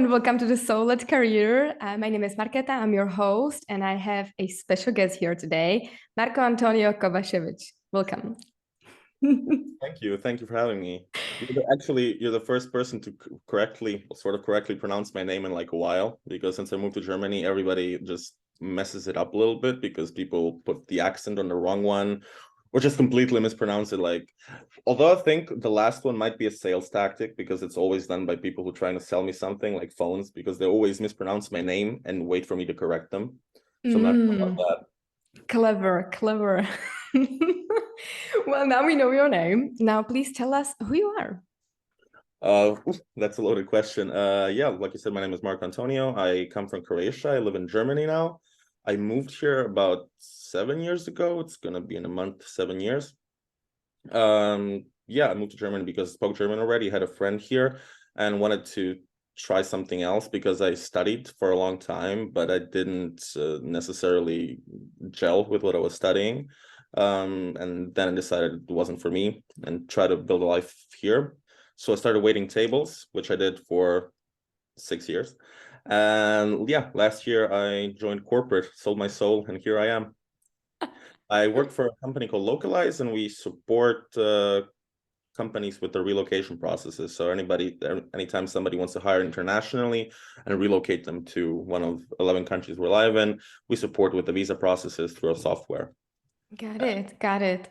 and welcome to the Soul-Led Career. My name is Marketa, I'm your host, and I have a special guest here today, Marko-Antonio Kobasevic. Welcome. Thank you for having me. You're the first person to correctly pronounce my name in like a while, because since I moved to Germany, everybody just messes it up a little bit because people put the accent on the wrong one or just completely mispronounce it. Like, although I think the last one might be a sales tactic because it's always done by people who are trying to sell me something like phones, because they always mispronounce my name and wait for me to correct them. So I'm not sure about that. Clever, clever. Well, now we know your name. Now, please tell us who you are. That's a loaded question. Yeah, like you said, my name is Marko-Antonio. I come from Croatia. I live in Germany now. I moved here about 7 years ago. It's gonna be in a month, 7 years. Yeah, I moved to Germany because I spoke German already, had a friend here, and wanted to try something else because I studied for a long time, but I didn't necessarily gel with what I was studying. And then I decided it wasn't for me and try to build a life here. So I started waiting tables, which I did for 6 years. And yeah, last year I joined corporate, sold my soul, and here I am. I work for a company called Localize, and we support companies with the relocation processes. So anytime somebody wants to hire internationally and relocate them to one of 11 countries we're live in, we support with the visa processes through our software. Got it. Got it.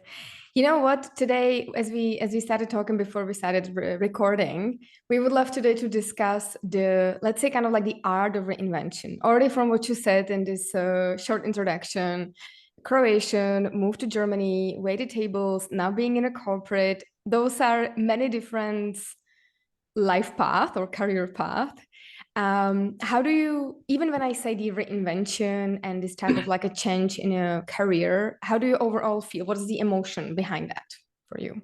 You know what? Today, as we started talking before we started recording, we would love today to discuss let's say, kind of like the art of reinvention. Already from what you said in this short introduction, Croatian, moved to Germany, waited tables, now being in a corporate. Those are many different life path or career path. How do you, even when I say the reinvention and this type of like a change in a career, how do you overall feel? What is the emotion behind that for you?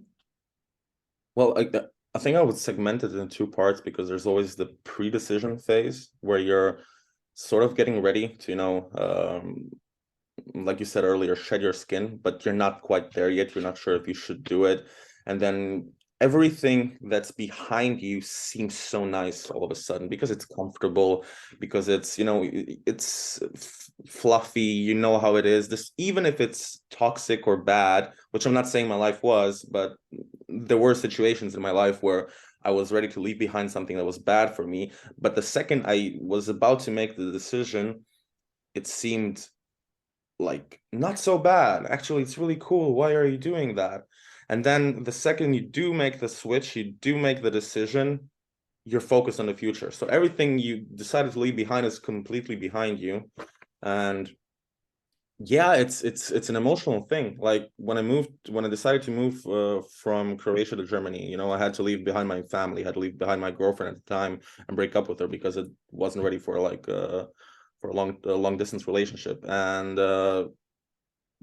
Well, I think I would segment it in two parts, because there's always the pre-decision phase where you're sort of getting ready to, like you said earlier, shed your skin, but you're not quite there yet. You're not sure if you should do it. And then everything that's behind you seems so nice all of a sudden because it's comfortable, because it's fluffy, you know how it is. This, even if it's toxic or bad, which I'm not saying my life was, but there were situations in my life where I was ready to leave behind something that was bad for me. But the second I was about to make the decision, it seemed like not so bad. Actually, it's really cool. Why are you doing that? And then the second you do make the switch, you do make the decision, you're focused on the future. So everything you decided to leave behind is completely behind you. And yeah, it's an emotional thing. Like when I decided to move from Croatia to Germany, I had to leave behind my family, had to leave behind my girlfriend at the time and break up with her because it wasn't ready for for a long distance relationship. And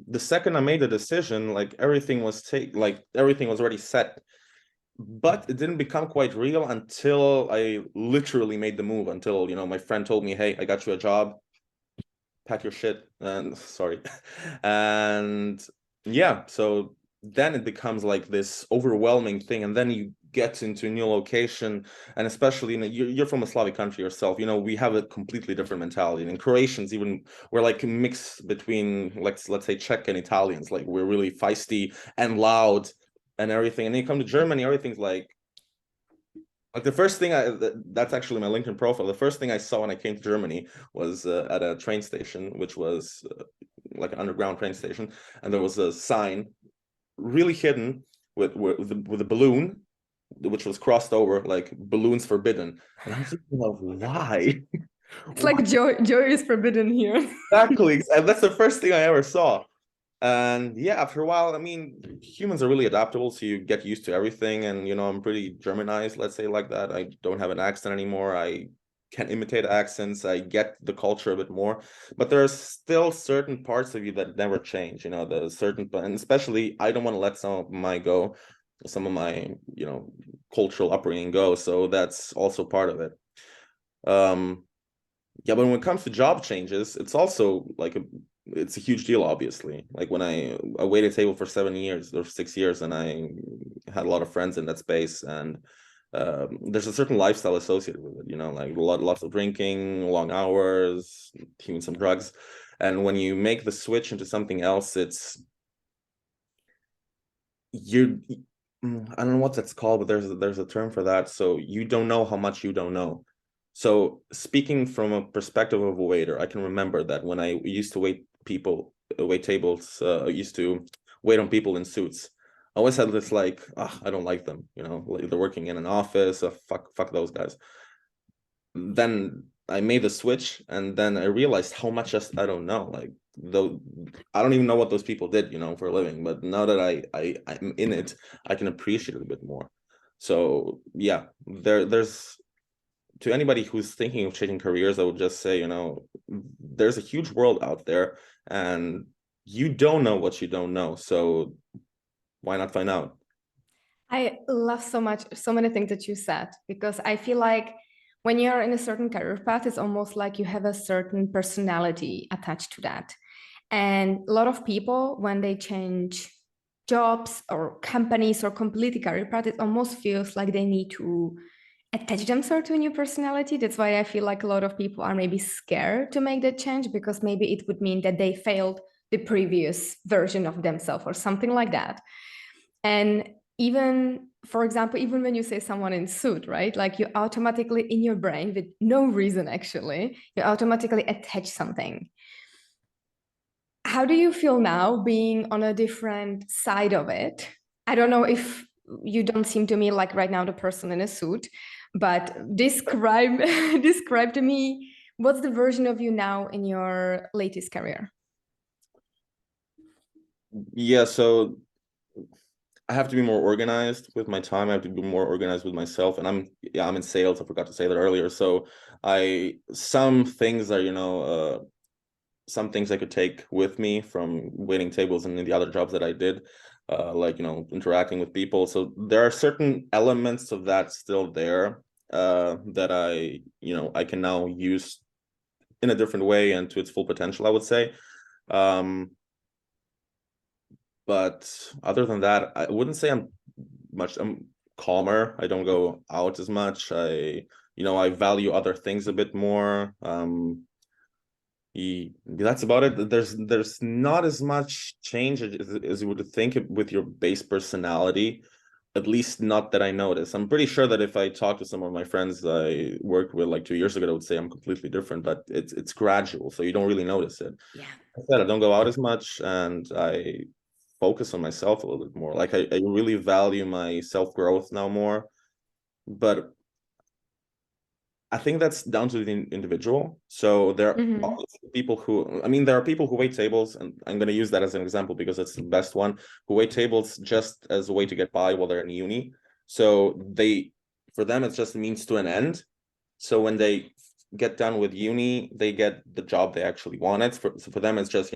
the second I made the decision, like everything was already set, but it didn't become quite real until I literally made the move. Until my friend told me, "Hey, I got you a job. Pack your shit." And sorry, and yeah, so then it becomes like this overwhelming thing, and then you get into a new location, and especially you're from a Slavic country yourself. We have a completely different mentality. And in Croatians, even, we're like a mix between, let's say, Czech and Italians. Like, we're really feisty and loud and everything. And then you come to Germany, everything's like the first thing that's actually my LinkedIn profile. The first thing I saw when I came to Germany was at a train station, which was like an underground train station, and there was a sign really hidden with a balloon, which was crossed over, like balloons forbidden. And I was thinking of why. It's like joy is forbidden here. Exactly, and that's the first thing I ever saw. And yeah, after a while, I mean, humans are really adaptable, so you get used to everything. And I'm pretty Germanized, let's say, like that. I don't have an accent anymore. I can imitate accents. I get the culture a bit more, but there are still certain parts of you that never change. And especially, I don't want to let some of my cultural upbringing go. So that's also part of it. Yeah, but when it comes to job changes, it's also like it's a huge deal, obviously. Like when I waited table for 7 years or 6 years, and I had a lot of friends in that space, and there's a certain lifestyle associated with it, you know, like lots of drinking, long hours, even some drugs. And when you make the switch into something else, you I don't know what that's called, but there's a term for that. So you don't know how much you don't know. So speaking from a perspective of a waiter, I can remember that when I used to wait tables, I used to wait on people in suits. I always had this like, I don't like them, you know, like they're working in an office, fuck those guys. Then I made the switch, and then I realized how much I don't know. Like, though I don't even know what those people did, you know, for a living. But now that I'm in it, I can appreciate it a bit more. So yeah, there's to anybody who's thinking of changing careers, I would just say, you know, there's a huge world out there, and you don't know what you don't know. So why not find out? I love so many things that you said, because I feel like when you're in a certain career path, it's almost like you have a certain personality attached to that. And a lot of people, when they change jobs or companies or completely career path, it almost feels like they need to attach themselves to a new personality. That's why I feel like a lot of people are maybe scared to make that change, because maybe it would mean that they failed the previous version of themselves or something like that. And even, for example, even when you say someone in suit, right? Like you automatically in your brain, with no reason actually, you automatically attach something. How do you feel now being on a different side of it? I don't know if you don't seem to me like right now the person in a suit, but describe describe to me what's the version of you now in your latest career? Yeah, so I have to be more organized with my time. I have to be more organized with myself. And I'm in sales. I forgot to say that earlier. So some things are, you know, some things I could take with me from waiting tables and the other jobs that I did, like, you know, interacting with people. So there are certain elements of that still there, that I can now use in a different way and to its full potential, I would say. Um, but other than that, I wouldn't say I'm calmer. I don't go out as much. I value other things a bit more. That's about it. There's not as much change as you would think with your base personality, at least not that I notice. I'm pretty sure that if I talk to some of my friends I worked with like 2 years ago, I would say I'm completely different, but it's gradual, so you don't really notice it. Yeah. I said I don't go out as much, and I focus on myself a little bit more. Like I really value my self-growth now more. But I think that's down to the individual. So there are Mm-hmm. people who, I mean, there are people who wait tables, and I'm going to use that as an example because it's the best one, who wait tables just as a way to get by while they're in uni. So for them, it's just a means to an end. So when they get done with uni, they get the job they actually wanted. So for them, it's just,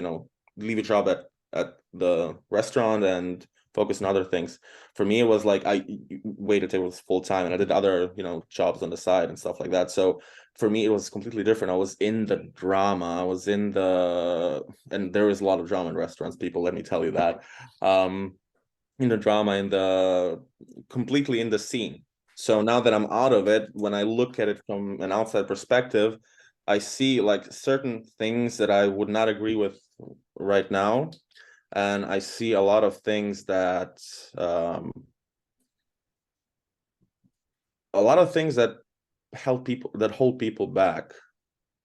leave a job at the restaurant and focus on other things. For me, it was like I waited tables full time, and I did other, jobs on the side and stuff like that. So for me, it was completely different. I was in the drama. And there is a lot of drama in restaurants, people, let me tell you that. In the drama, completely in the scene. So now that I'm out of it, when I look at it from an outside perspective, I see like certain things that I would not agree with right now. And I see a lot of things that hold people back,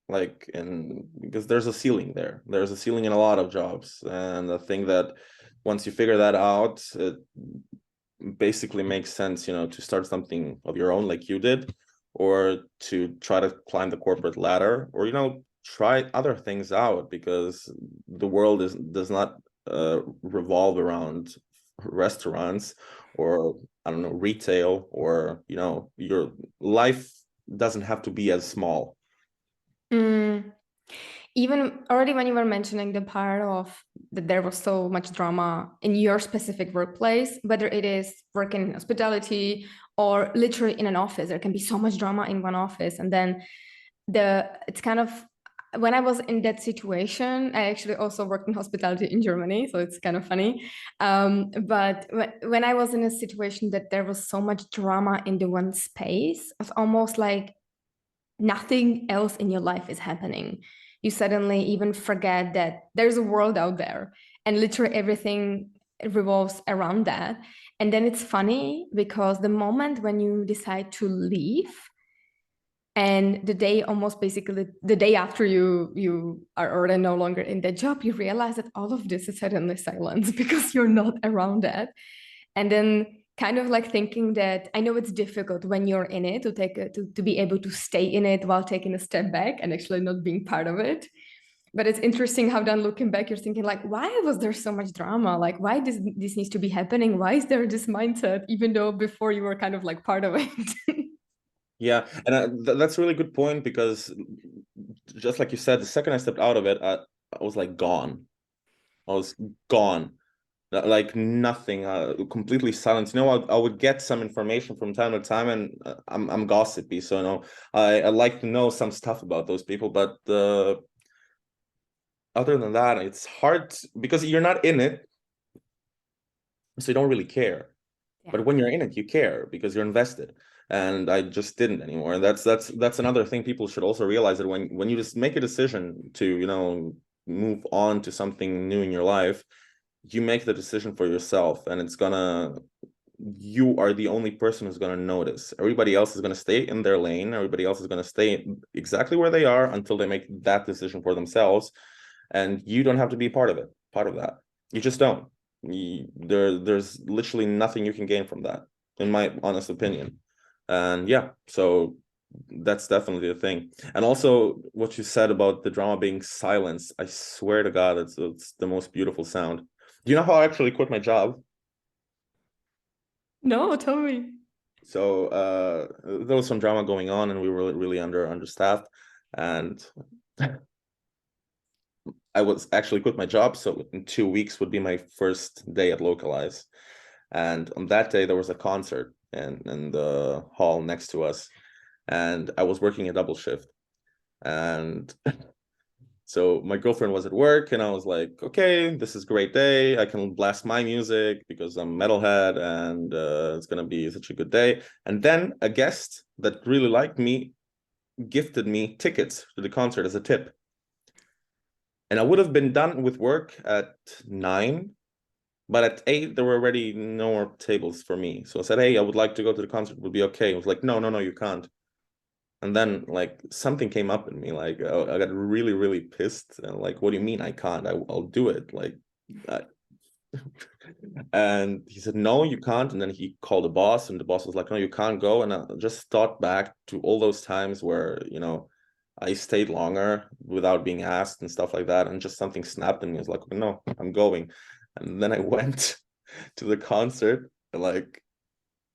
like, and because there's a ceiling there. There's a ceiling in a lot of jobs. And I think that once you figure that out, it basically makes sense, to start something of your own like you did, or to try to climb the corporate ladder, or, try other things out, because the world does not revolve around restaurants, or, I don't know, retail, or, your life doesn't have to be as small. Mm. Even already when you were mentioning the part of that there was so much drama in your specific workplace, whether it is working in hospitality or literally in an office, there can be so much drama in one office. And then it's kind of when I was in that situation, I actually also worked in hospitality in Germany, so it's kind of funny. But when I was in a situation that there was so much drama in the one space, it's almost like nothing else in your life is happening. You suddenly even forget that there's a world out there, and literally everything revolves around that. And then it's funny because the moment when you decide to leave, and the day almost basically the day after you are already no longer in that job, you realize that all of this is suddenly silence because you're not around that. And then kind of like thinking that I know it's difficult when you're in it to to be able to stay in it while taking a step back and actually not being part of it. But it's interesting how then looking back, you're thinking like, why was there so much drama? Like, why does this needs to be happening? Why is there this mindset, even though before you were kind of like part of it? Yeah, and that's a really good point, because just like you said, the second I stepped out of it, I was like gone. I was gone. Like nothing, completely silent. You know, I would get some information from time to time, and I'm gossipy, so I like to know some stuff about those people, but other than that, it's hard because you're not in it, so you don't really care. Yeah. But when you're in it, you care because you're invested. And I just didn't anymore. And that's another thing people should also realize, that when you just make a decision to, move on to something new in your life, you make the decision for yourself, and you are the only person who's gonna notice. Everybody else is gonna stay in their lane. Everybody else is gonna stay exactly where they are until they make that decision for themselves. And you don't have to be part of that. You just don't. There's literally nothing you can gain from that, in my honest opinion. And yeah, so that's definitely the thing. And also what you said about the drama being silence, I swear to God, it's the most beautiful sound. Do you know how I actually quit my job? No, tell me. So there was some drama going on, and we were really understaffed, and I was actually quit my job. So in 2 weeks would be my first day at Localize. And on that day, there was a concert in the hall next to us. And I was working a double shift. And so my girlfriend was at work, and I was like, okay, this is a great day. I can blast my music because I'm a metalhead, and it's going to be such a good day. And then a guest that really liked me gifted me tickets to the concert as a tip. And I would have been done with work at 9, but at 8 there were already no more tables for me. So I said, hey, I would like to go to the concert. Would be okay. I was like, no, you can't. And then like something came up in me, like I got really pissed, and like, what do you mean I can't? I'll do it. Like, and he said, no, you can't. And then he called the boss, and the boss was like, no, you can't go. And I just thought back to all those times where I stayed longer without being asked and stuff like that, and just something snapped in me. I was like, no, I'm going. And then I went to the concert, like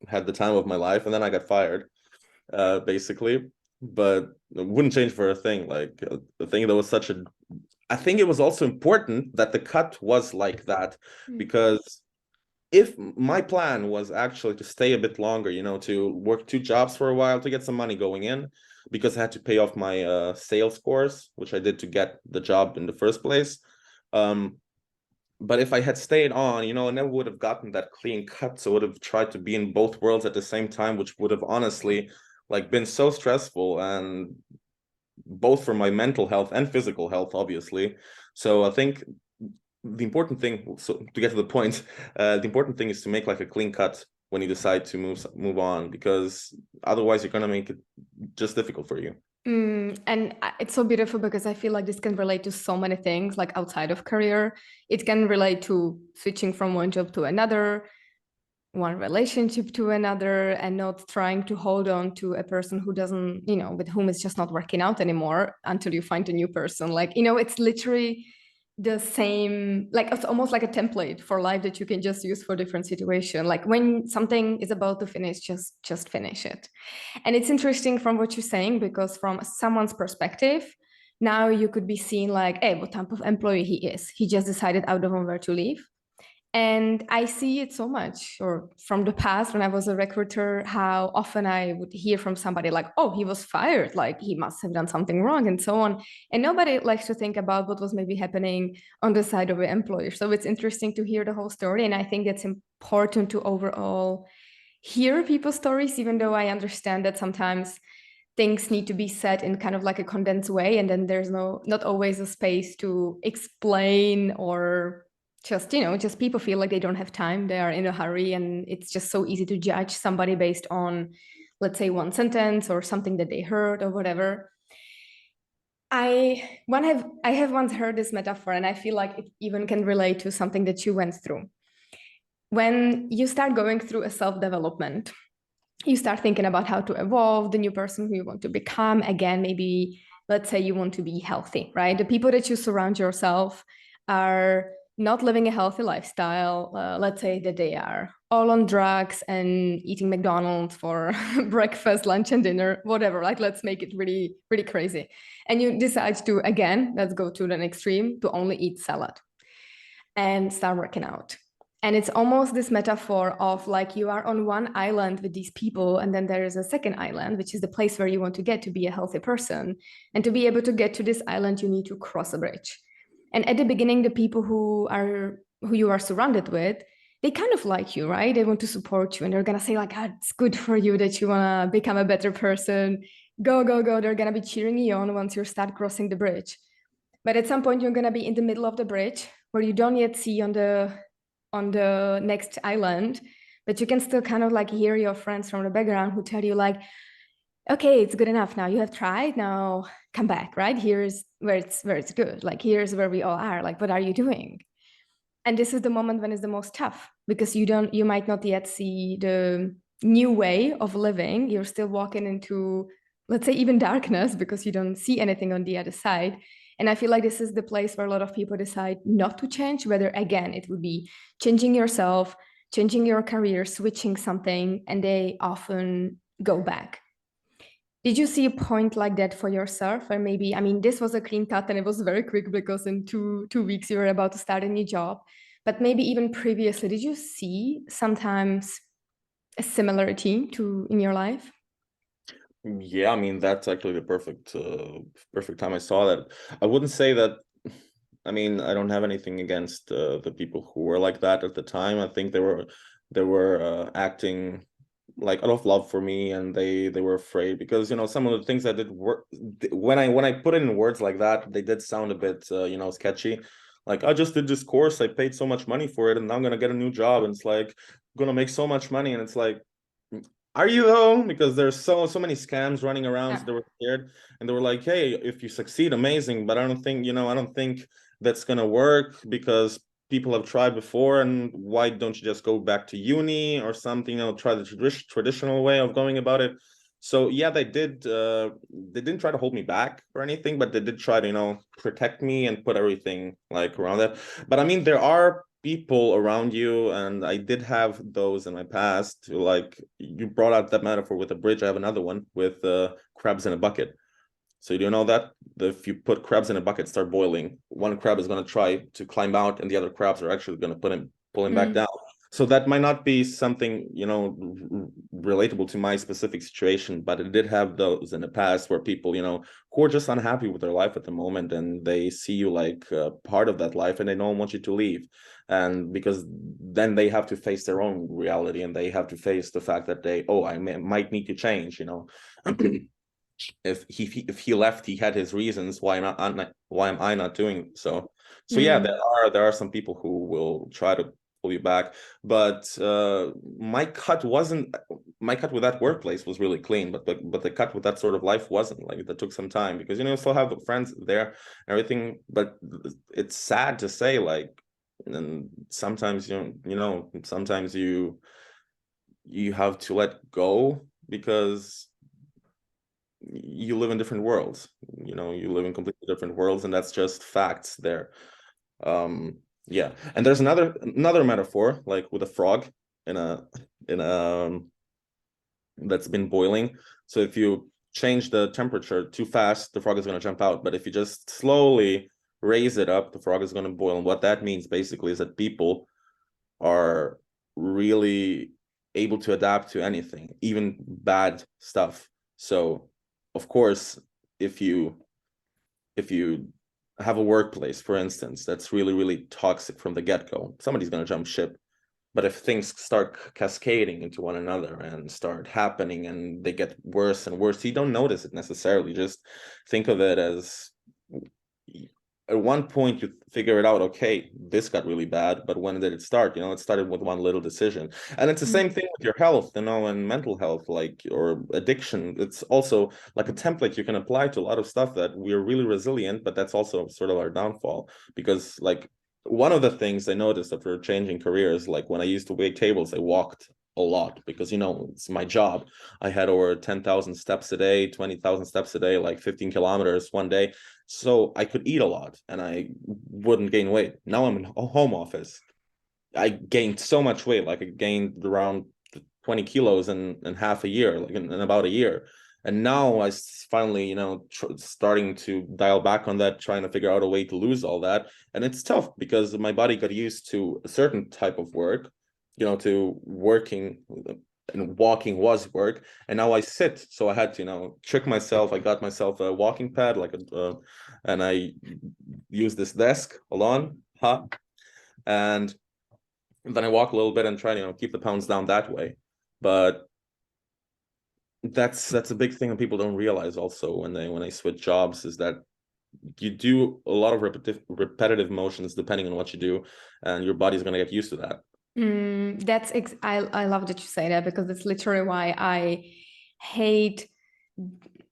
had the time of my life, and then I got fired, basically. But it wouldn't change for a thing. Like the thing that was I think it was also important that the cut was like that, because if my plan was actually to stay a bit longer, to work 2 jobs for a while to get some money going in, because I had to pay off my sales course, which I did to get the job in the first place. But if I had stayed on, I never would have gotten that clean cut. So I would have tried to be in both worlds at the same time, which would have honestly like been so stressful, and both for my mental health and physical health, obviously. So I think the important thing, so to get to the point, the important thing is to make like a clean cut when you decide to move on, because otherwise you're gonna make it just difficult for you. And it's so beautiful because I feel like this can relate to so many things, like outside of career. It can relate to switching from one job to another, one relationship to another, and not trying to hold on to a person who doesn't, with whom it's just not working out anymore until you find a new person. Like, it's literally the same, like it's almost like a template for life that you can just use for different situation. Like when something is about to finish, just finish it. And it's interesting from what you're saying, because from someone's perspective, now you could be seen like, hey, what type of employee he is. He just decided out of nowhere to leave. And I see it so much, or from the past when I was a recruiter, how often I would hear from somebody like, oh, he was fired, like he must have done something wrong, and so on. And nobody likes to think about what was maybe happening on the side of the employer. So it's interesting to hear the whole story. And I think it's important to overall hear people's stories, even though I understand that sometimes things need to be said in kind of like a condensed way, and then there's not always a space to explain, or just just people feel like they don't have time, they are in a hurry, and it's just so easy to judge somebody based on, let's say, one sentence or something that they heard or whatever. I have once heard this metaphor, and I feel like it even can relate to something that you went through. When you start going through a self-development, you start thinking about how to evolve, the new person who you want to become. Again, maybe let's say you want to be healthy, right? The people that you surround yourself are not living a healthy lifestyle. Let's say that they are all on drugs and eating McDonald's for breakfast, lunch, and dinner, whatever. Like, let's make it really, really crazy. And you decide to, again, let's go to the extreme, to only eat salad and start working out. And it's almost this metaphor of like you are on one island with these people, and then there is a second island, which is the place where you want to get to be a healthy person. And to be able to get to this island, you need to cross a bridge. And at the beginning, the people who you are surrounded with, they kind of like you, right? They want to support you, and they're gonna say like, ah, it's good for you that you wanna become a better person. Go, go, go. They're gonna be cheering you on once you start crossing the bridge. But at some point, you're gonna be in the middle of the bridge where you don't yet see on the next island, but you can still kind of like hear your friends from the background who tell you like, okay, it's good enough now. You have tried. Now come back, right? Here's where it's good. Like here's where we all are. Like, what are you doing? And this is the moment when it's the most tough, because you might not yet see the new way of living. You're still walking into, let's say, even darkness, because you don't see anything on the other side. And I feel like this is the place where a lot of people decide not to change, whether again it would be changing yourself, changing your career, switching something, and they often go back. Did you see a point like that for yourself? Or maybe, I mean, this was a clean cut and it was very quick because in two weeks you were about to start a new job. But maybe even previously, did you see sometimes a similarity to in your life? Yeah, I mean, that's actually the perfect time I saw that. I wouldn't say that. I mean, I don't have anything against the people who were like that at the time. I think they were acting like out of love for me, and they were afraid because some of the things I did work when I put it in words like that, they did sound a bit sketchy. Like, I just did this course, I paid so much money for it, and now I'm gonna get a new job, and it's like I'm gonna make so much money, and it's like, are you though? Because there's so many scams running around, so Yeah. they were scared, and they were like, hey, if you succeed, amazing, but I don't think that's gonna work because people have tried before, and why don't you just go back to uni or something, try the traditional way of going about it. So yeah, they didn't try to hold me back or anything, but they did try to protect me and put everything like around that. But I mean, there are people around you, and I did have those in my past. Like, you brought out that metaphor with a bridge, I have another one with crabs in a bucket. So you do know that if you put crabs in a bucket, start boiling, one crab is going to try to climb out, and the other crabs are actually going to pull him back Mm. down. So that might not be something relatable to my specific situation, but it did have those in the past where people who are just unhappy with their life at the moment, and they see you like part of that life, and they don't want you to leave, and because then they have to face their own reality, and they have to face the fact that might need to change. If he left, he had his reasons. Why am I not doing so? So yeah, Mm. there are some people who will try to pull you back, but my cut with that workplace was really clean, but the cut with that sort of life wasn't. Like, that took some time, because you still have the friends there and everything, but it's sad to say, like, and sometimes sometimes you have to let go, because you live in different worlds. You live in completely different worlds, and that's just facts there. Yeah, and there's another metaphor, like with a frog in a that's been boiling. So if you change the temperature too fast, the frog is going to jump out, but if you just slowly raise it up, the frog is going to boil. And what that means basically is that people are really able to adapt to anything, even bad stuff. So of course, if you have a workplace, for instance, that's really, really toxic from the get-go, somebody's going to jump ship. But if things start cascading into one another and start happening and they get worse and worse, you don't notice it necessarily. Just think of it as, at one point you figure it out, okay, this got really bad, but when did it start? It started with one little decision. And it's the same thing with your health, and mental health, like, or addiction. It's also like a template you can apply to a lot of stuff, that we're really resilient, but that's also sort of our downfall. Because like, one of the things I noticed after changing careers, like when I used to wait tables, I walked a lot because it's my job. I had over 10,000 steps a day, 20,000 steps a day, like 15 kilometers one day. So I could eat a lot and I wouldn't gain weight. Now I'm in a home office. I gained so much weight, like I gained around 20 kilos in half a year, like in about a year. And now I finally, starting to dial back on that, trying to figure out a way to lose all that. And it's tough because my body got used to a certain type of work, to working, and walking was work. And now I sit. So I had to, trick myself. I got myself a walking pad, and I use this desk alone, and then I walk a little bit and try to keep the pounds down that way. But that's a big thing that people don't realize also when they switch jobs, is that you do a lot of repetitive motions depending on what you do, and your body's going to get used to that. I love that you say that, because that's literally why I hate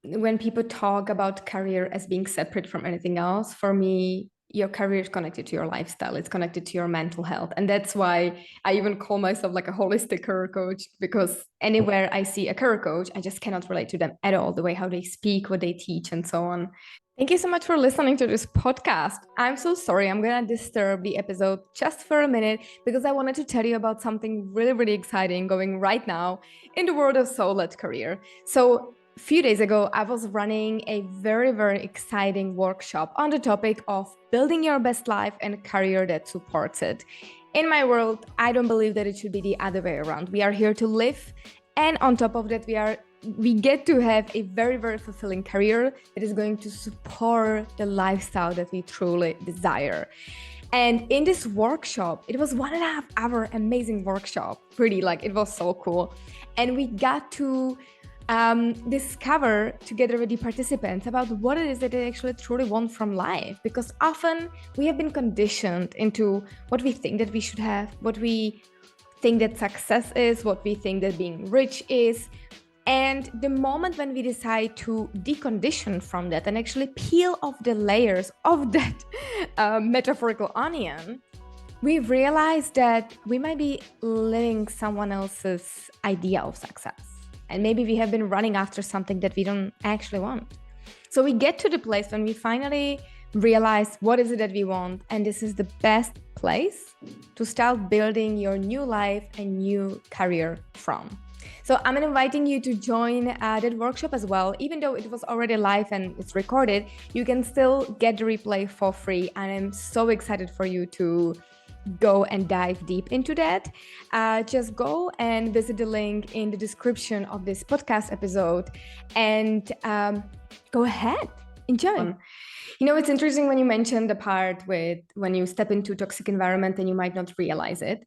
when people talk about career as being separate from anything else. For me, your career is connected to your lifestyle, it's connected to your mental health. And that's why I even call myself like a holistic career coach, because anywhere I see a career coach, I just cannot relate to them at all, the way how they speak, what they teach, and so on. Thank you so much for listening to this podcast. I'm so sorry, I'm gonna disturb the episode just for a minute, because I wanted to tell you about something really, really exciting going right now in the world of soul-led career. So a few days ago, I was running a very, very exciting workshop on the topic of building your best life and a career that supports it. In my world, I don't believe that it should be the other way around. We are here to live, and on top of that, we get to have a very, very fulfilling career that is going to support the lifestyle that we truly desire. And in this workshop, it was 1.5 hour amazing workshop, really, like, it was so cool. And we got to discover together with the participants about what it is that they actually truly want from life. Because often we have been conditioned into what we think that we should have, what we think that success is, what we think that being rich is. And the moment when we decide to decondition from that and actually peel off the layers of that metaphorical onion, we realize that we might be living someone else's idea of success. And maybe we have been running after something that we don't actually want. So we get to the place when we finally realize what is it that we want. And this is the best place to start building your new life and new career from. So I'm inviting you to join that workshop as well. Even though it was already live and it's recorded, you can still get the replay for free. And I'm so excited for you to go and dive deep into that. Just go and visit the link in the description of this podcast episode and go ahead, enjoy. It's interesting when you mentioned the part with when you step into a toxic environment and you might not realize it.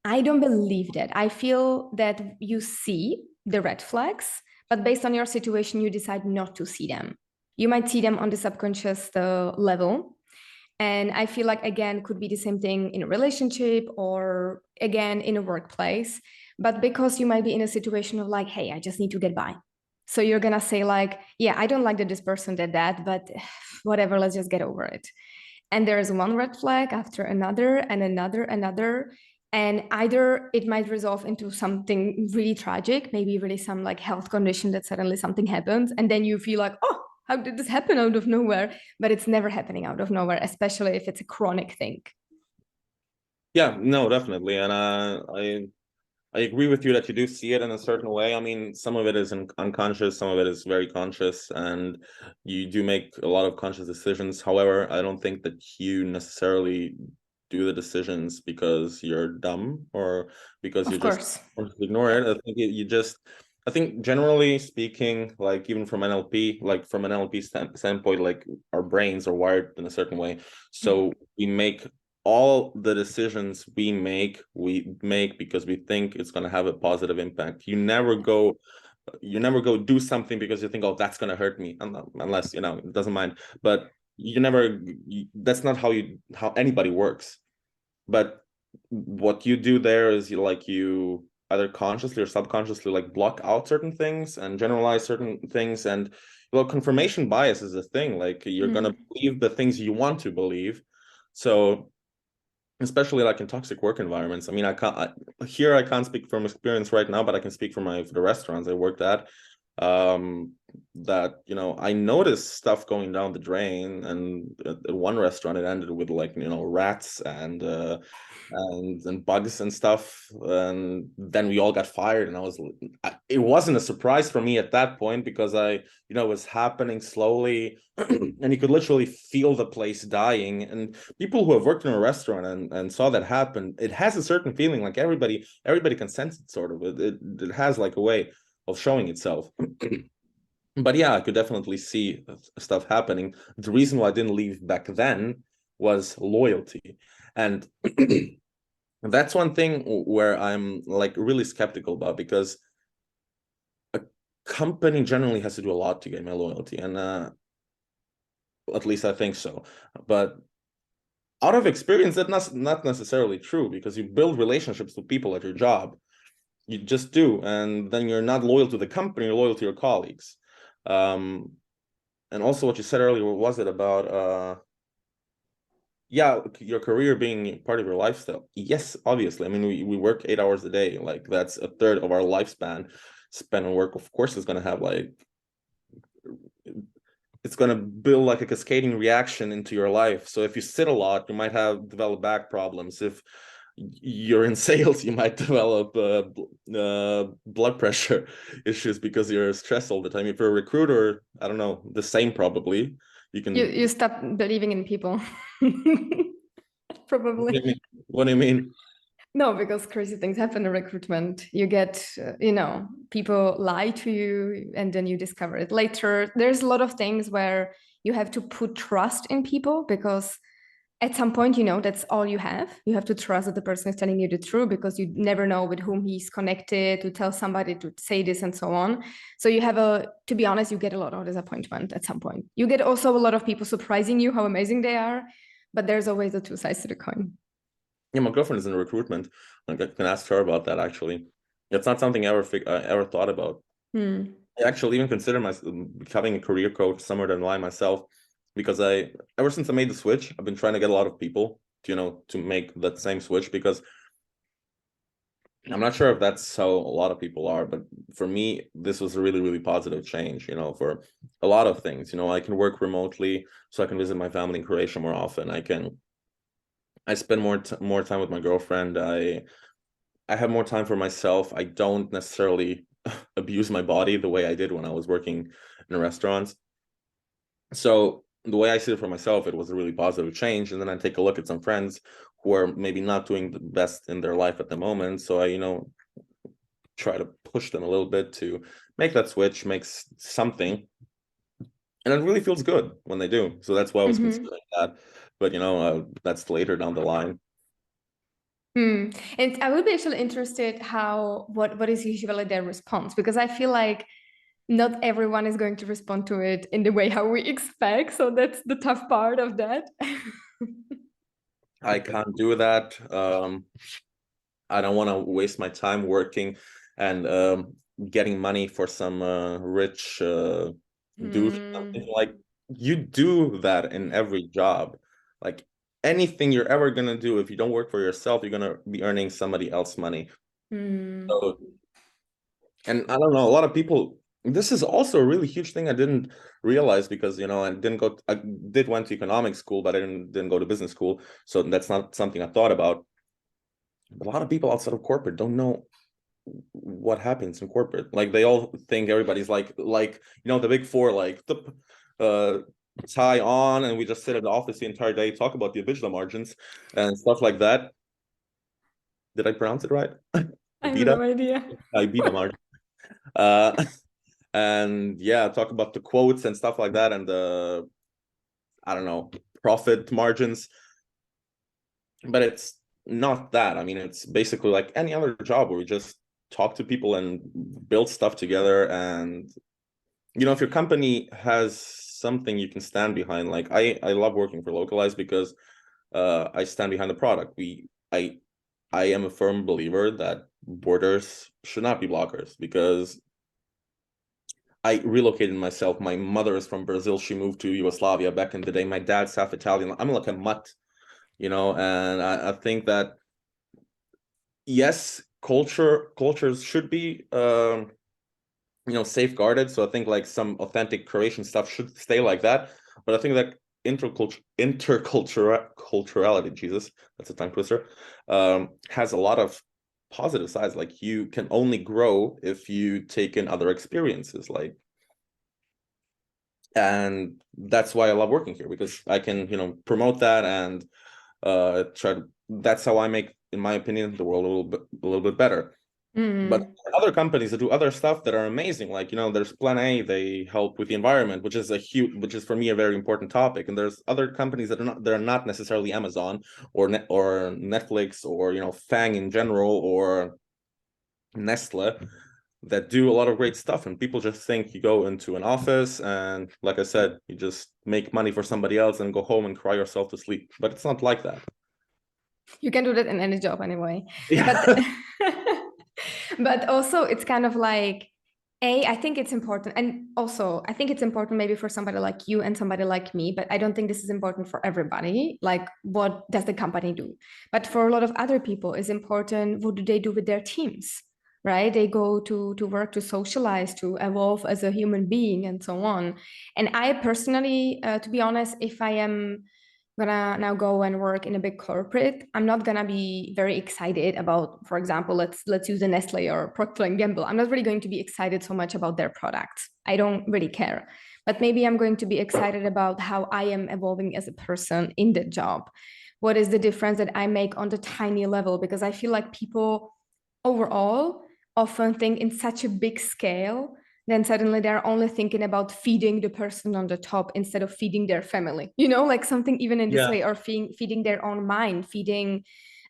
I don't believe that. I feel that you see the red flags, but based on your situation, you decide not to see them. You might see them on the subconscious level. And I feel like, again, could be the same thing in a relationship or, again, in a workplace. But because you might be in a situation of like, hey, I just need to get by. So you're going to say like, yeah, I don't like that this person did that, but whatever, let's just get over it. And there's one red flag after another and another. And either it might resolve into something really tragic, maybe really some like health condition that suddenly something happens. And then you feel like, oh, how did this happen out of nowhere? But it's never happening out of nowhere, especially if it's a chronic thing. Yeah, no, definitely. And I agree with you that you do see it in a certain way. I mean, some of it is unconscious, some of it is very conscious, and you do make a lot of conscious decisions. However, I don't think that you necessarily do the decisions because you're dumb or because you Of just course. want to ignore it. I think I think generally speaking, like even from NLP, like from an NLP standpoint, like our brains are wired in a certain way. So we make all the decisions we make because we think it's going to have a positive impact. You never go do something because you think, oh, that's going to hurt me, unless it doesn't mind. But that's not how anybody works. But what you do there is you either consciously or subconsciously like block out certain things and generalize certain things. And confirmation bias is a thing. Like you're gonna believe the things you want to believe. So especially like in toxic work environments. I mean, I can't speak from experience right now, but I can speak for the restaurants I worked at. That I noticed stuff going down the drain, and at one restaurant it ended with like rats and bugs and stuff, and then we all got fired. And it wasn't a surprise for me at that point because it was happening slowly, and you could literally feel the place dying. And people who have worked in a restaurant and saw that happen, it has a certain feeling. Like everybody can sense it, sort of. It has like a way of showing itself. But yeah, I could definitely see stuff happening. The reason why I didn't leave back then was loyalty. And that's one thing where I'm like really skeptical about, because a company generally has to do a lot to get my loyalty, and at least I think so. But out of experience, that's not necessarily true, because you build relationships with people at your job. You just do, and then you're not loyal to the company, you're loyal to your colleagues. And also what you said earlier, what was it about yeah, your career being part of your lifestyle? Yes, obviously. I mean, we work 8 hours a day. Like that's a third of our lifespan spent on work. Of course, it's gonna have like it's gonna build like a cascading reaction into your life. So if you sit a lot, you might develop back problems. If you're in sales, you might develop blood pressure issues because you're stressed all the time. If you're a recruiter, I don't know, the same probably. You stop believing in people. Probably. What do you mean? No, because crazy things happen in recruitment. You get, people lie to you and then you discover it later. There's a lot of things where you have to put trust in people, because at some point, that's all you have. You have to trust that the person is telling you the truth, because you never know with whom he's connected to tell somebody to say this and so on. So to be honest, you get a lot of disappointment at some point. You get also a lot of people surprising you how amazing they are, but there's always the two sides to the coin. Yeah, my girlfriend is in recruitment. I can ask her about that, actually. It's not something I ever thought about. I actually even consider becoming a career coach somewhere down the line myself, because ever since I made the switch, I've been trying to get a lot of people to make that same switch, because I'm not sure if that's how a lot of people are, but for me, this was a really, really positive change, for a lot of things. I can work remotely, so I can visit my family in Croatia more often. I spend more time with my girlfriend. I have more time for myself. I don't necessarily abuse my body the way I did when I was working in restaurants. So the way I see it for myself, it was a really positive change. And then I take a look at some friends who are maybe not doing the best in their life at the moment. So I, try to push them a little bit to make that switch, makes something. And it really feels good when they do. So that's why I was considering that. But, that's later down the line. And I would be actually interested what is usually their response, because I feel like not everyone is going to respond to it in the way how we expect. So that's the tough part of that. I can't do that. I don't want to waste my time working and getting money for some rich dude. Like, you do that in every job. Like anything you're ever gonna do, if you don't work for yourself, you're gonna be earning somebody else money. So, and I don't know, a lot of people. This is also a really huge thing I didn't realize, because I did went to economics school, but I didn't go to business school, so that's not something I thought about. A lot of people outside of corporate don't know what happens in corporate. Like they all think everybody's like the big four, like tie on and we just sit in the office the entire day, talk about the EBITDA margins and stuff like that. Did I pronounce it right? I have EBITDA? no idea. EBITDA margin. And yeah, talk about the quotes and stuff like that and the, I don't know, profit margins. But it's not that. I mean, it's basically like any other job where we just talk to people and build stuff together. And if your company has something you can stand behind, like I love working for Localized because I stand behind the product. I am a firm believer that borders should not be blockers because I relocated myself. My mother is from Brazil. She moved to Yugoslavia back in the day. My dad's half Italian. I'm like a mutt, and I think that yes, cultures should be safeguarded. So I think like some authentic Croatian stuff should stay like that. But I think that interculturality, Jesus, that's a tongue twister, has a lot of positive sides. Like you can only grow if you take in other experiences, and that's why I love working here because I can, promote that and that's how I make, in my opinion, the world a little bit better. But other companies that do other stuff that are amazing, like there's Plan A, they help with the environment, which is for me a very important topic. And there's other companies that are not necessarily Amazon or Netflix or Fang in general or Nestle that do a lot of great stuff. And people just think you go into an office and, like I said, you just make money for somebody else and go home and cry yourself to sleep. But it's not like that. You can do that in any job anyway. Yeah. But but also it's kind of like, I think it's important. And also I think it's important maybe for somebody like you and somebody like me, but I don't think this is important for everybody. Like, what does the company do? But for a lot of other people, it's important, what do they do with their teams? Right? They go to work to socialize, to evolve as a human being, and so on. And I personally, to be honest, if I am gonna now go and work in a big corporate, I'm not gonna be very excited about, for example, let's use a Nestle or Procter and Gamble. I'm not really going to be excited so much about their products. I don't really care. But maybe I'm going to be excited about how I am evolving as a person in the job. What is the difference that I make on the tiny level? Because I feel like people overall often think in such a big scale, then suddenly they're only thinking about feeding the person on the top instead of feeding their family, like something even in this Yeah. way, or feeding their own mind, feeding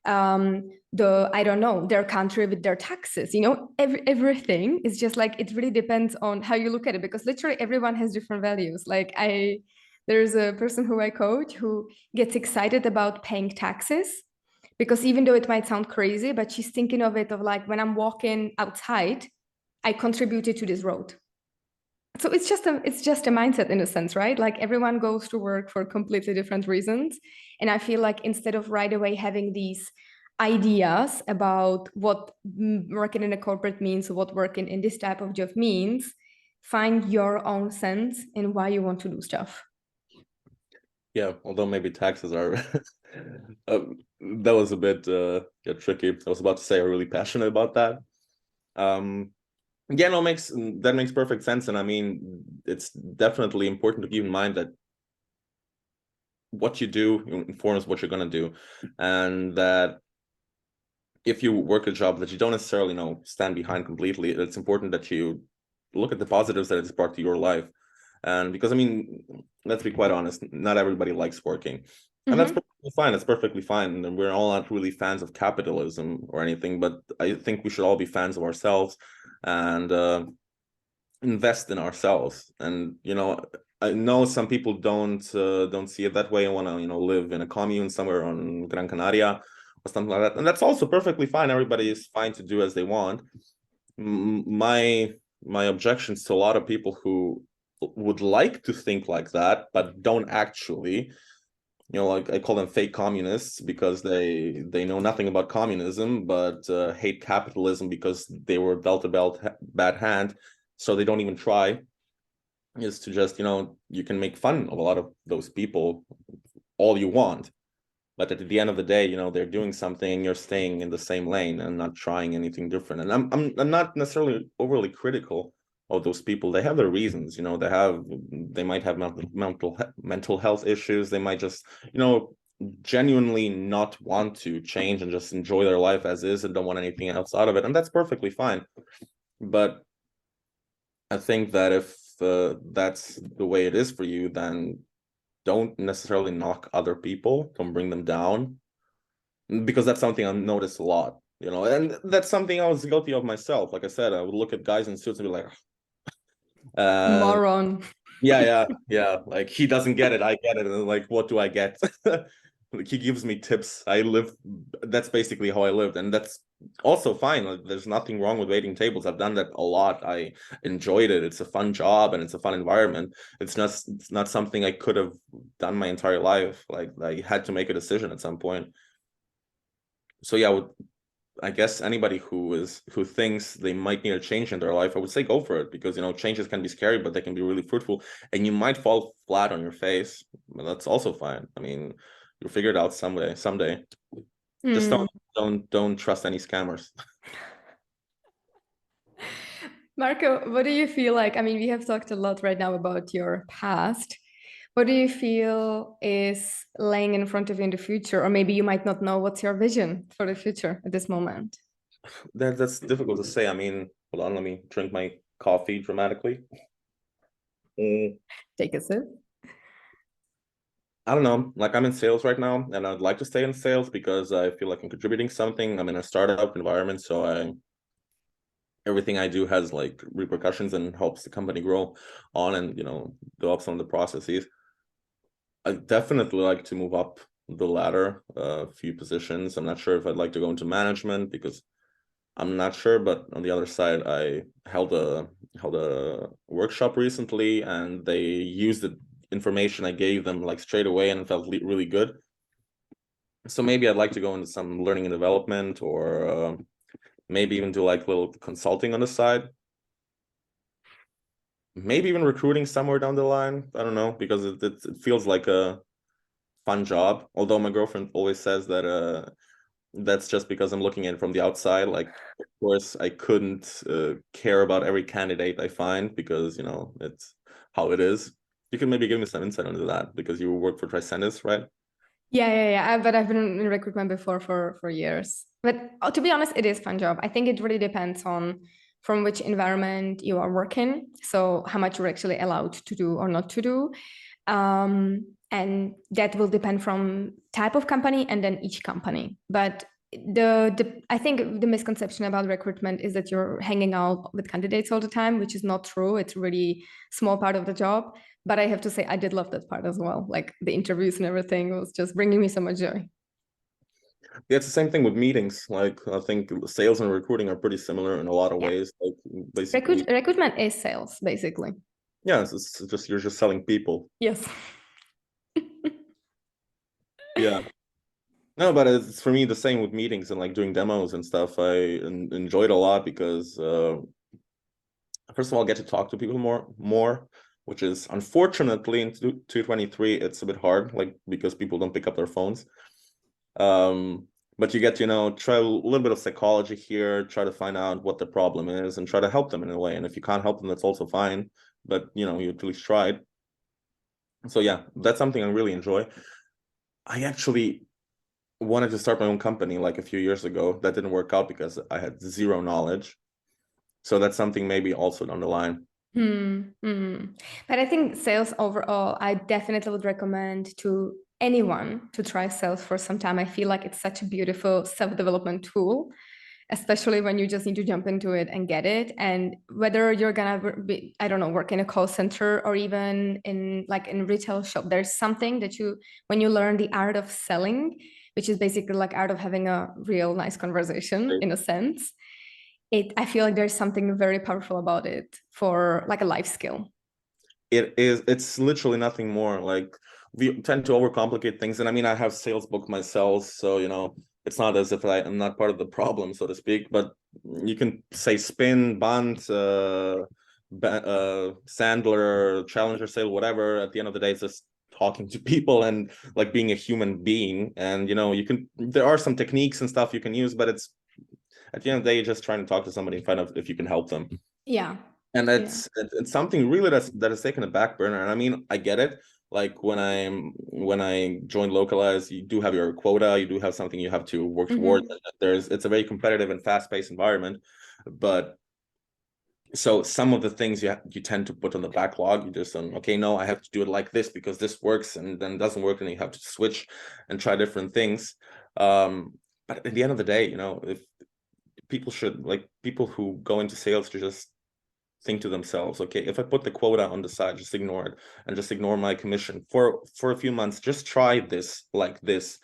I don't know, their country with their taxes. Everything is just like, it really depends on how you look at it, because literally everyone has different values. Like there's a person who I coach who gets excited about paying taxes, because even though it might sound crazy, but she's thinking of it of like, when I'm walking outside, I contributed to this road. So it's just a mindset in a sense, right? Like everyone goes to work for completely different reasons. And I feel like instead of right away having these ideas about what working in a corporate means, or what working in this type of job means, find your own sense in why you want to do stuff. Yeah, although maybe taxes are that was a bit tricky. I was about to say I'm really passionate about that. Yeah, no, that makes perfect sense. And I mean, it's definitely important to keep in mind that what you do informs what you're gonna do. And that if you work a job that you don't necessarily stand behind completely, it's important that you look at the positives that it's brought to your life. And because I mean, let's be quite honest, not everybody likes working. And that's perfectly fine. It's perfectly fine. And we're all not really fans of capitalism or anything, but I think we should all be fans of ourselves and invest in ourselves. And I know some people don't see it that way and want to live in a commune somewhere on Gran Canaria or something like that. And that's also perfectly fine. Everybody is fine to do as they want. My objections to a lot of people who would like to think like that but don't actually, like I call them fake communists because they know nothing about communism but hate capitalism because they were dealt a bad hand, so they don't even try, is to just you can make fun of a lot of those people all you want, but at the end of the day they're doing something and you're staying in the same lane and not trying anything different. And I'm not necessarily overly critical of those people, they have their reasons. They might have mental health issues. They might just, genuinely not want to change and just enjoy their life as is and don't want anything else out of it, and that's perfectly fine. But I think that if that's the way it is for you, then don't necessarily knock other people, don't bring them down, because that's something I've noticed a lot, and that's something I was guilty of myself. Like I said, I would look at guys in suits and be like, Moron. yeah, like, he doesn't get it, I get it, and like, what do I get? Like, he gives me tips, that's basically how I lived, and that's also fine. Like, there's nothing wrong with waiting tables. I've done that a lot. I enjoyed it. It's a fun job and it's a fun environment. It's not something I could have done my entire life. Like, I had to make a decision at some point. So yeah, I guess anybody who thinks they might need a change in their life, I would say go for it, because changes can be scary, but they can be really fruitful, and you might fall flat on your face, but that's also fine. I mean, you'll figure it out someday. Just don't trust any scammers. Marco, what do you feel like? I mean, we have talked a lot right now about your past. What do you feel is laying in front of you in the future? Or maybe you might not know what's your vision for the future at this moment. That's difficult to say. I mean, hold on, let me drink my coffee dramatically. Take a sip. I don't know. Like, I'm in sales right now, and I'd like to stay in sales because I feel like I'm contributing something. I'm in a startup environment, so everything I do has like repercussions and helps the company grow on, and develop some of the processes. I definitely like to move up the ladder a few positions. I'm not sure if I'd like to go into management, because I'm not sure, but on the other side, I held a workshop recently, and they used the information I gave them like straight away, and it felt really good. So maybe I'd like to go into some learning and development, or maybe even do like little consulting on the side. Maybe even recruiting somewhere down the line. I don't know, because it feels like a fun job. Although my girlfriend always says that that's just because I'm looking at it from the outside. Like, of course, I couldn't care about every candidate I find, because it's how it is. You can maybe give me some insight into that, because you work for Tricentis, right? Yeah. But I've been in recruitment before for years. But to be honest, it is a fun job. I think it really depends on from which environment you are working. So how much you're actually allowed to do or not to do. And that will depend from type of company and then each company. But I think the misconception about recruitment is that you're hanging out with candidates all the time, which is not true. It's a really small part of the job. But I have to say, I did love that part as well. Like the interviews and everything was just bringing me so much joy. Yeah, it's the same thing with meetings. Like, I think sales and recruiting are pretty similar in a lot of Yeah. ways. Like, basically, Recruitment is sales, basically. yeah, it's just, you're just selling people. Yes. Yeah. No, but it's for me the same with meetings and like doing demos and stuff. I enjoyed a lot, because first of all, I get to talk to people more, which is unfortunately in 2023 it's a bit hard, like, because people don't pick up their phones. But you get to try a little bit of psychology here, try to find out what the problem is, and try to help them in a way. And if you can't help them, that's also fine. But you at least tried. So yeah, that's something I really enjoy. I actually wanted to start my own company like a few years ago. That didn't work out because I had zero knowledge. So that's something maybe also down the line. But I think sales overall, I definitely would recommend to anyone to try sales for some time. I feel like it's such a beautiful self-development tool, especially when you just need to jump into it and get it. And whether you're gonna be, I don't know, work in a call center or even in retail shop, there's something that when you learn the art of selling, which is basically like art of having a real nice conversation in a sense. I feel like there's something very powerful about it for like a life skill. It's literally nothing more. Like, we tend to overcomplicate things, and I mean, I have sales book myself, so it's not as if I'm not part of the problem, so to speak. But you can say spin, bunt, Sandler, challenger sale, whatever. At the end of the day, it's just talking to people and like being a human being. And there are some techniques and stuff you can use, but it's at the end of the day, you're just trying to talk to somebody and find out if you can help them. Yeah. And Yeah. it's something really that is taken a back burner. And I mean, I get it. Like when I joined Localize, you do have your quota, you do have something you have to work towards. It's a very competitive and fast-paced environment, but so some of the things you tend to put on the backlog. You just okay, no, I have to do it like this because this works, and then it doesn't work, and you have to switch and try different things. But at the end of the day, if people who go into sales to just think to themselves, okay, if I put the quota on the side, just ignore it and just ignore my commission for a few months, just try this like this,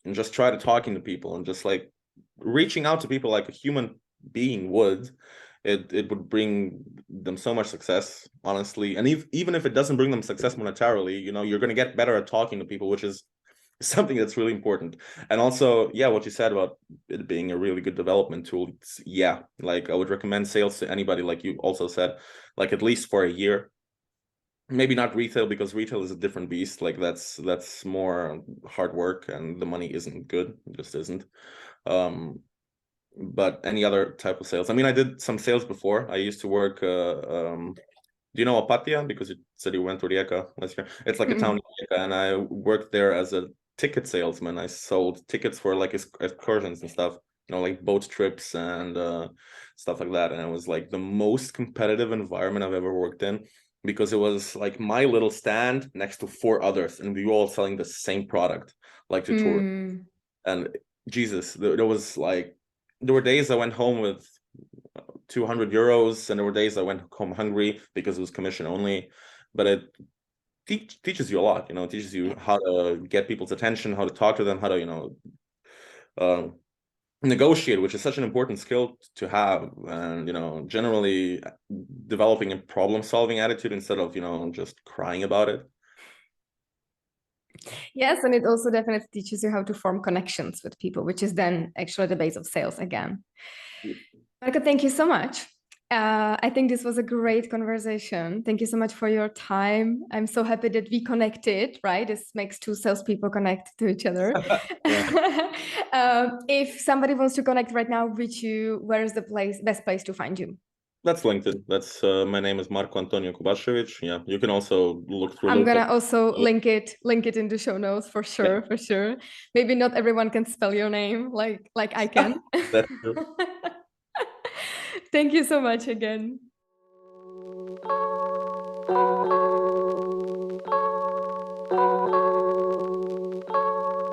and just try to talking to people and just like reaching out to people like a human being would, it would bring them so much success, honestly. And even if it doesn't bring them success monetarily, you're going to get better at talking to people, which is something that's really important. And also, yeah, what you said about it being a really good development tool, yeah, like I would recommend sales to anybody, like you also said, like at least for a year. Maybe not retail, because retail is a different beast. Like that's more hard work and the money isn't good. It just isn't. But any other type of sales. I mean, I did some sales before. I used to work do you know Apatia? Because you said you went to Rijeka last year. It's like a town in Rijeka, and I worked there as a ticket salesman. I sold tickets for like excursions and stuff, like boat trips and stuff like that. And it was like the most competitive environment I've ever worked in, because it was like my little stand next to four others, and we were all selling the same product, like to tour. And Jesus, there were days I went home with 200 euros, and there were days I went home hungry because it was commission only. But it teaches you a lot. It teaches you how to get people's attention, how to talk to them, how to negotiate, which is such an important skill to have. And generally developing a problem solving attitude instead of just crying about it. Yes, and it also definitely teaches you how to form connections with people, which is then actually the base of sales again. Marko, thank you so much. I think this was a great conversation. Thank you so much for your time. I'm so happy that we connected, right? This makes two salespeople connect to each other. If somebody wants to connect right now with you, where is the best place to find you? That's LinkedIn. That's my name is Marko-Antonio Kobasevic. Yeah, you can also look through. I'm gonna also link it in the show notes for sure, for sure. Maybe not everyone can spell your name like I can. That's true. Thank you so much again.